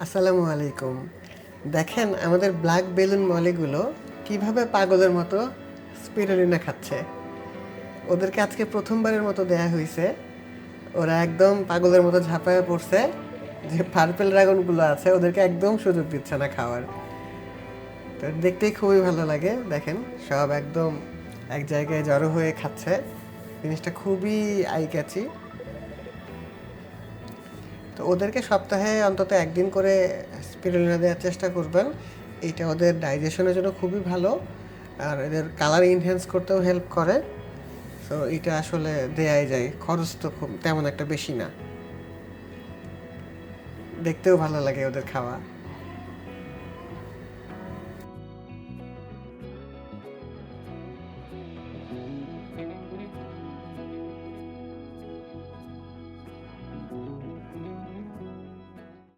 আসসালামু আলাইকুম। দেখেন আমাদের ব্ল্যাক বেলুন মলিগুলো কিভাবে পাগলের মতো স্পিরুলিনা খাচ্ছে। ওদেরকে আজকে প্রথমবারের মতো দেয়া হয়েছে। ওরা একদম পাগলের মতো ঝাঁপায় পড়ছে। যে পার্পেল ড্রাগনগুলো আছে ওদেরকে একদম সুযোগ দিচ্ছে না খাওয়ার। তো দেখতেই খুবই ভালো লাগে। দেখেন সব একদম এক জায়গায় জড়ো হয়ে খাচ্ছে। জিনিসটা খুবই আই ক্যাচি। তো ওদেরকে সপ্তাহে অন্তত একদিন করে স্পিরুলিনা দেওয়ার চেষ্টা করবেন। এইটা ওদের ডাইজেশনের জন্য খুবই ভালো, আর এদের কালার এনহ্যান্স করতেও হেল্প করে। সো এটা আসলে দেয়াই যায়, খরচ তো খুব তেমন একটা বেশি না, দেখতেও ভালো লাগে ওদের খাওয়া।